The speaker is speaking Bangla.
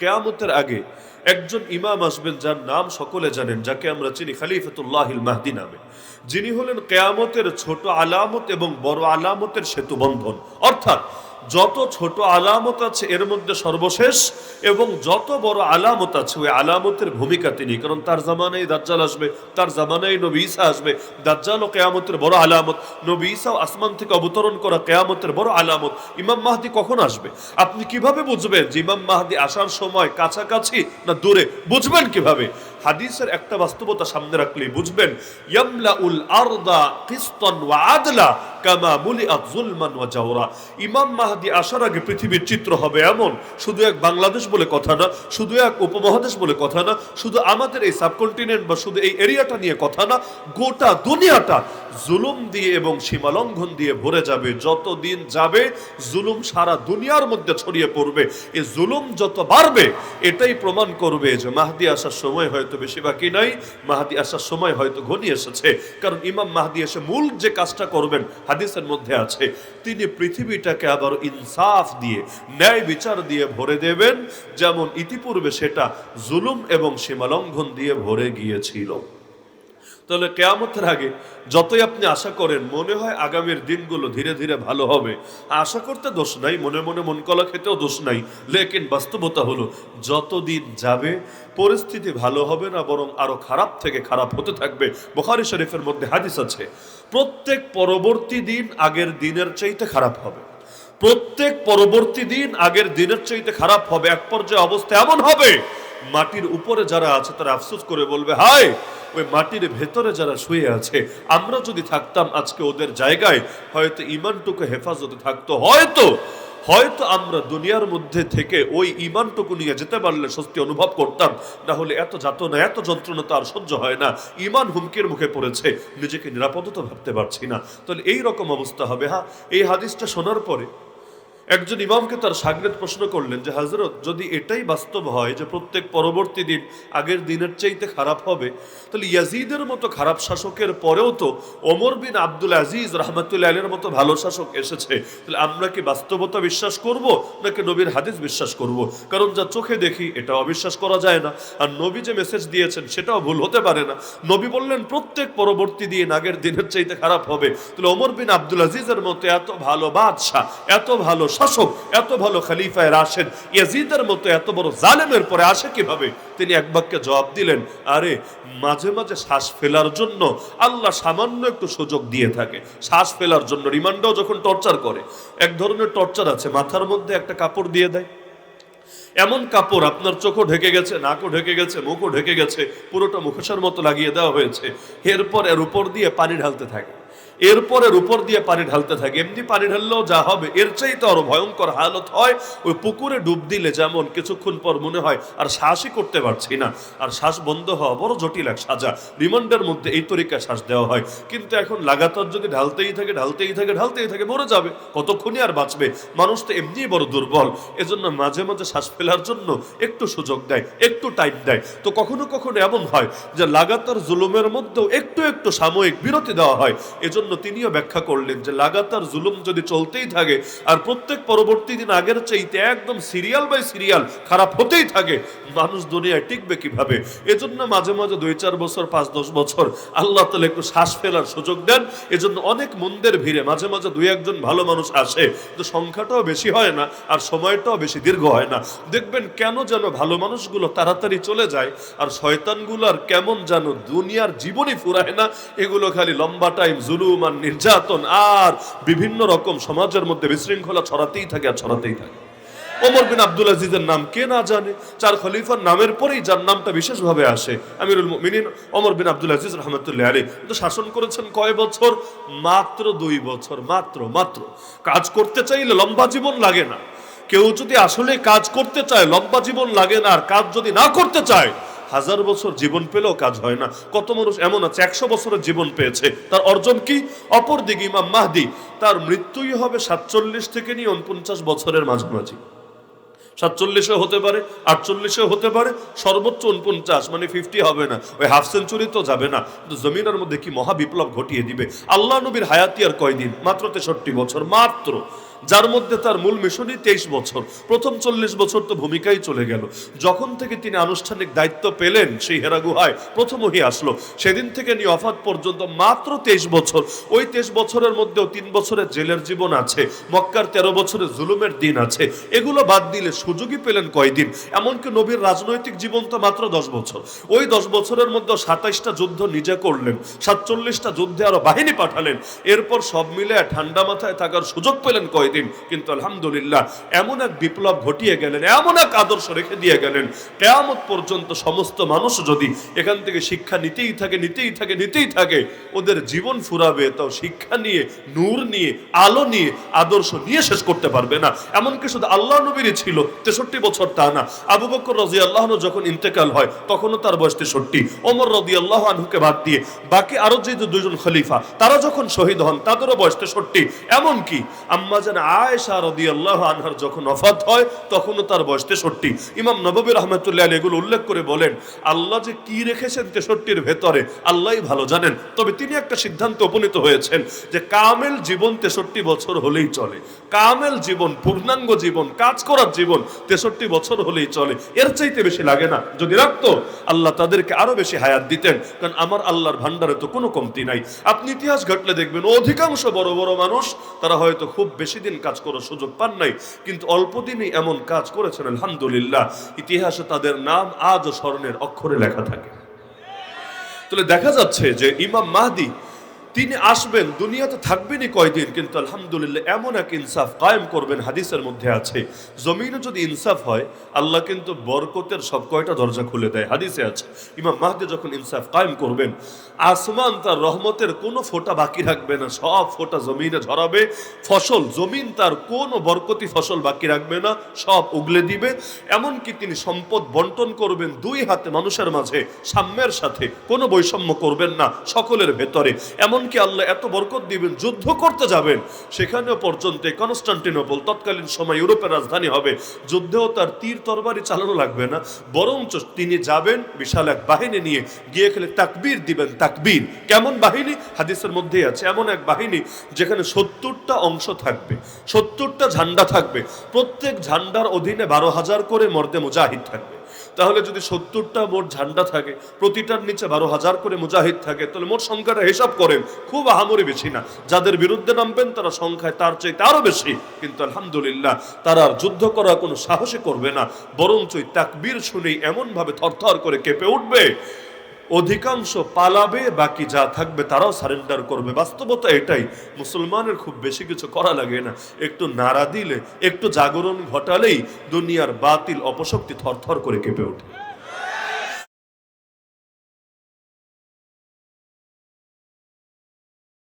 কিয়ামতের আগে একজন ইমাম আসবেন যার নাম সকলে জানেন, যাকে আমরা চিনি খলিফাতুল্লাহিল মাহদি নামে। যিনি হলেন কিয়ামতের ছোট আলামত এবং বড় আলামতের সেতুবন্ধন। অর্থাৎ যত ছোট আলামত আছে এর মধ্যে সর্বশেষ, এবং যত বড় আলামত আছে ওই আলামতের ভূমিকা তিনি। কারণ তার জামানায় দাজ্জাল আসবে, তার জামানায় নবী ঈসা আসবে। দাজ্জালও কিয়ামতের বড় আলামত, নবী ঈসাও আসমান থেকে অবতরণ করা কিয়ামতের বড় আলামত। ইমাম মাহদি কখন আসবে আপনি কিভাবে বুঝবেন যে ইমাম মাহদি আসার সময় কাছাকাছি না দূরে? বুঝবেন কিভাবে? হাদিসের একটা বাস্তবতা সামনে রাখলেই বুঝবেন। ইয়ামলাউল আরদা কিসতান ওয়া আদলা কামা মুলিআত যুলমান ওয়া জাওরা। ইমাম মাহদি আসার আগে পৃথিবীর চিত্র হবে এমন, শুধু এক বাংলাদেশ বলে কথা না, শুধু এক উপমহাদেশ বলে কথা না, শুধু আমাদের এই সাবকন্টিনেন্ট বা শুধু এই এরিয়াটা নিয়ে কথা না, গোটা দুনিয়াটা জুলুম দিয়ে এবং সীমালঙ্ঘন দিয়ে ভরে যাবে। যত দিন যাবে জুলুম সারা দুনিয়ার মধ্যে ছড়িয়ে পড়বে। এই জুলুম যত বাড়বে এটাই প্রমাণ করবে যে মাহদি আসার সময় হয়তো বেশি বাকি নাই, মাহদি আসার সময় হয়তো ঘনিয়ে এসেছে। কারণ ইমাম মাহদি এসে মূল যে কাজটা করবেন হাদিসের মধ্যে আছে, তিনি পৃথিবীটাকে আবার ইনসাফ দিয়ে, ন্যায় বিচার দিয়ে ভরে দেবেন, যেমন ইতিপূর্বে সেটা জুলুম এবং সীমালঙ্ঘন দিয়ে ভরে গিয়েছিল। তাহলে কিয়ামতের আগে যতই আপনি আশা করেন মনে হয় আগামীর দিনগুলো ধীরে ধীরে ভালো হবে, আশা করতে দোষ নাই, মনে মনে মন কলা খেতেও দোষ নাই। লেকিন বাস্তবতা হলো যত দিন যাবে পরিস্থিতি ভালো হবে না, বরং আরো খারাপ থেকে খারাপ হতে থাকবে। বুখারী শরীফের মধ্যে হাদিস আছে, প্রত্যেক পরবর্তী দিন আগের দিনের চাইতে খারাপ হবে। প্রত্যেক পরবর্তী দিন আগের দিনের চাইতে খারাপ হবে। এক পর্যায়ে অবস্থা এমন হবে মাটির উপরে যারা আছে তারা আফসোস করে বলবে, হায় ওই মাটির ভেতরে যারা শুয়ে আছে, আমরা যদি থাকতাম আজকে ওদের জায়গায় হয়তো ইমানটুকু হেফাজতে থাকতো, হয়তো আমরা দুনিয়ার মধ্যে থেকে ওই ইমানটুকু নিয়ে যেতে পারলে স্বস্তি অনুভব করতাম। না হলে এত যাতনা এত যন্ত্রণা তো আর সহ্য হয় না। ইমান হুমকির মুখে পড়েছে, নিজেকে নিরাপদতা ভাবতে পারছি না। তাহলে এই রকম অবস্থা হবে। হ্যাঁ, এই হাদিসটা শোনার পরে একজন ইমামকে তার শাগরেদ প্রশ্ন করলেন যে, হযরত, যদি এটাই বাস্তব হয় যে প্রত্যেক পরবর্তী দিন আগের দিনের চাইতে খারাপ হবে, তাহলে ইয়াজিদের মতো খারাপ শাসকের পরেও তো ওমর বিন আব্দুল আজিজ রাহমাতুল্লাহি আলাইহির মতো ভালো শাসক এসেছে। তাহলে আমরা কি বাস্তবতা বিশ্বাস করব নাকি নবীর হাদিস বিশ্বাস করব? কারণ যা চোখে দেখি এটা অবিশ্বাস করা যায় না, আর নবী যে মেসেজ দিয়েছেন সেটাও ভুল হতে পারে না। নবী বললেন প্রত্যেক পরবর্তী দিন আগের দিনের চাইতে খারাপ হবে। তাহলে ওমর বিন আব্দুল আজিজের মতো এত ভালো বাদশা, এত ভালো শাসক, এত ভালো খলিফায়ে রাশেদ ইয়াজিদের মতো এত বড় জালেমের পরে আসে কিভাবে? তিনি এক বাক্যে জবাব দিলেন, আরে মাঝে মাঝে শ্বাস ফেলার জন্য আল্লাহ সামান্য একটু সুযোগ দিয়ে থাকে। শ্বাস ফেলার জন্য রিমান্ডেও যখন টর্চার করে, এক ধরনের টর্চার আছে, মাথার মধ্যে একটা কাপড় দিয়ে দেয়, এমন কাপড় আপনার চোখও ঢেকে গেছে, নাকও ঢেকে গেছে, মুখও ঢেকে গেছে, পুরোটা মুখোশের মতো লাগিয়ে দেওয়া হয়েছে। এরপর এর উপর দিয়ে পানি ঢালতে থাকে, এরপর এর উপর দিয়ে পানি ঢালতে থাকে। এমনি পানি ঢাললেও যা হবে, এর চাইতে আরো ভয়ঙ্কর হালত হয় ওই পুকুরে ডুব দিলে যেমন কিছুক্ষণ পর মনে হয় আর শ্বাসই করতে পারছি না, আর শ্বাস বন্ধ হওয়া বড় জটিল এক সাজা। রিমান্ডের মধ্যে এই তরিকায় শ্বাস দেওয়া হয়। কিন্তু এখন লাগাতার যদি ঢালতেই থাকে মরে যাবে, কতক্ষণই আর বাঁচবে? মানুষ তো এমনিই বড় দুর্বল, এজন্য মাঝে মাঝে শ্বাস ফেলার জন্য একটু সুযোগ দেয়, একটু টাইম দেয়। তো কখনো কখনো এমন হয় যে লাগাতার জুলুমের মধ্যেও একটু একটু সাময়িক বিরতি দেওয়া হয়। এজন্য তিনিও ব্যাখ্যা করলেন যে লাগাতার জুলুম যদি চলতেই থাকে আর প্রত্যেক পরবর্তী দিন আগের চাইতে একদম সিরিয়াল বাই সিরিয়াল খারাপ হতেই থাকে, মানুষ দুনিয়ায় টিকবে কিভাবে? এজন্য মাঝে মাঝে 2-4 বছর 5-10 বছর আল্লাহ তাআলা একটু শ্বাস ফেলার সুযোগ দেন। এজন্য অনেক মন্দের ভিড়ে মাঝে মাঝে 2-1 ভালো মানুষ আসে, কিন্তু সংখ্যাটাও বেশি হয় না আর সময়টাও বেশি দীর্ঘ হয় না। দেখবেন কেন যেন ভালো মানুষগুলো তাড়াতাড়ি চলে যায়, আর শয়তানগুলোর কেমন যেন দুনিয়ার জীবনই ফুরায় না। এগুলো খালি লম্বা টাইম জুলুম আর নির্যাতন আর বিভিন্ন রকম সমাজের মধ্যে বিশৃঙ্খলা ছড়াতেই থাকে আর ছড়াতেই থাকে। ওমর বিন আব্দুল আজিজের নাম কে না জানে? 4 খলিফার নামের পরেই যার নামটা বিশেষভাবে আসে, আমিরুল মুমিনিন ওমর বিন আব্দুল আজিজ রাহমাতুল্লাহি আলাইহি। কিন্তু শাসন করেছেন কয় বছর? মাত্র 2 বছর। মাত্র কাজ করতে চাইলে লম্বা জীবন লাগে না। কেউ যদি আসলে কাজ করতে চায় লম্বা জীবন লাগে না, আর কাজ যদি না করতে চায় 1000 বছর জীবন পেলেও কাজ হয় না। কত মানুষ এমন আছে 100 বছরের জীবন পেয়েছে, তার অর্জন কি? অপরদিকে ইমাম মাহদি, তার মৃত্যুই হবে 47 থেকে নিয়ে 49 বছরের মাঝামাঝি। 47 হতে পারে, 48 হতে পারে, সর্বোচ্চ 49, মানে 50 হবে না, ওই হাফ সেঞ্চুরি তো যাবে না। কিন্তু জমিনের মধ্যে কি মহা বিপ্লব ঘটিয়ে দিবে। আল্লাহ নবীর হায়াতি আর কয়দিন? মাত্র 63 বছর। মাত্র যার মধ্যে তার মূল মিশনই 23 বছর। প্রথম 40 বছর তো ভূমিকাই চলে গেল। যখন থেকে তিনি আনুষ্ঠানিক দায়িত্ব পেলেন সেই হেরা গুহায় প্রথম ওহী আসলো, সেদিন থেকে নিয়ে ওয়াফাত পর্যন্ত মাত্র 23 বছর। ওই 23 বছরের মধ্যেও 3 বছরের জেলের জীবন আছে, মক্কার 13 বছরের জুলুমের দিন আছে। এগুলো বাদ দিলে সুযোগই পেলেন কয়দিন? এমনকি নবীর রাজনৈতিক জীবন তো মাত্র 10 বছর। ওই 10 বছরের মধ্যে 27টা যুদ্ধ নিজে করলেন, 47টা যুদ্ধে আরো বাহিনী পাঠালেন। এরপর সব মিলে ঠান্ডা মাথায় থাকার সুযোগ পেলেন কয়দিন? কিন্তু আলহামদুলিল্লাহ এমন এক বিপ্লব ঘটিয়ে গেলেন, এমন এক আদর্শ রেখে দিয়ে গেলেন, কিয়ামত পর্যন্ত সমস্ত মানুষ যদি এখান থেকে শিক্ষা নিতেই থাকে, ওদের জীবন ফুরাবে তাও শিক্ষা নিয়ে, নূর নিয়ে, আলো নিয়ে, আদর্শ নিয়ে শেষ করতে পারবে না। এমনকি শুধু আল্লাহ নবীরই ছিল 63 বছর তা না। আবু বকর রাদিয়াল্লাহু আনহু যখন ইন্তেকাল হয় তখনও তার বয়স 63। ওমর রাদিয়াল্লাহু আনহুকে বাদ দিয়ে বাকি আরো যে দুজন খলিফা তারা যখন শহীদ হন তাদেরও বয়স 63। এমনকি আম্মা জান আয়েশা রাদিয়াল্লাহু আনহার যখন ওফাত হয় তখনও তার বয়স 63। ইমাম নববী রাহমাতুল্লাহ আলাইহি এগুলো উল্লেখ করে বলেন, আল্লাহ যে কি রেখেছেন 63-র ভেতরে আল্লাহই ভালো জানেন। তবে তিনি একটা সিদ্ধান্তে উপনীত হয়েছেন যে কামেল জীবন 63 বছর হলেই চলে। কামেল জীবন, পূর্ণাঙ্গ জীবন, কাজ করার জীবন 63 বছর হলেই চলে, এর চাইতে বেশি লাগে না। যদি রাখতো আল্লাহ তাদেরকে আরো বেশি হায়াত দিতেন, কারণ আমার আল্লাহর ভান্ডারে তো কোনো কমতি নাই। আপনি ইতিহাস ঘাটলে দেখবেন অধিকাংশ বড় বড় মানুষ তারা হয়তো খুব বেশি দিন কাজ করার সুযোগ পান নাই, কিন্তু অল্প দিনই এমন কাজ করেছেন আলহামদুলিল্লাহ, ইতিহাসে তাদের নাম আজও স্মরণের অক্ষরে লেখা থাকে। তাহলে দেখা যাচ্ছে যে ইমাম মাহদি তিনি আসবেন, দুনিয়াতে থাকবেনই কয়দিন, কিন্তু আলহামদুলিল্লাহ এমন এক ইনসাফ কায়েম করবেন, হাদিসের মধ্যে আছে জমিনে যদি ইনসাফ হয় আল্লাহ কিন্তু বরকতের সব কয়টা দরজা খুলে দেয়। হাদিসে আছে ইমাম মাহদি যখন ইনসাফ কায়েম করবেন আসমান তার রহমতের কোনো ফোঁটা বাকি রাখবে না, সব ফোঁটা জমিনে ঝরাবে। ফসল, জমিন তার কোনো বরকতি ফসল বাকি রাখবে না, সব উগলে দিবে। এমনকি তিনি সম্পদ বন্টন করবেন দুই হাতে মানুষের মাঝে, সাম্যের সাথে, কোনো বৈষম্য করবেন না সকলের ভেতরে। এমনকি আল্লাহ এত বরকত দিবেন, যুদ্ধ করতে যাবেন সেখানেও পর্যন্ত কনস্টান্টিনোপল তৎকালীন সময় ইউরোপের রাজধানী হবে, যুদ্ধেও তার তীর তরবারি চালানো লাগবে না, বরঞ্চ তিনি যাবেন বিশাল এক বাহিনী নিয়ে, গিয়ে খেলে তাকবীর দিবেন। তাকবীর কেমন বাহিনী? হাদিসের মধ্যেই আছে এমন এক বাহিনী যেখানে 70টা অংশ থাকবে, 70টা ঝান্ডা থাকবে, প্রত্যেক ঝান্ডার অধীনে 12,000 করে মর্দে মুজাহিদ থাকবে। তাহলে যদি 70টা মোট ঝান্ডা থাকে, প্রতিটার নিচে 12,000 করে মুজাহিদ থাকে, তাহলে মোট সংখ্যাটা হিসাব করেন, খুব আহামরি বেশি না। যাদের বিরুদ্ধে নামবেন তারা সংখ্যায় তার চাইতে আরো বেশি, কিন্তু আলহামদুলিল্লাহ তারা আর যুদ্ধ করার কোনো সাহসই করবে না, বরঞ্চ তাকবীর শুনেই এমন ভাবে থরথর করে কেঁপে উঠবে, অধিকাংশ পালাবে, বাকি যা থাকবে তারাও সারেন্ডার করবে। বাস্তবতা এটাই, মুসলমানের খুব বেশি কিছু করা লাগে না, একটু নাড়া দিলে, একটু জাগরণ ঘটালেই দুনিয়ার বাতিল অপশক্তি থরথর করে কেঁপে ওঠে।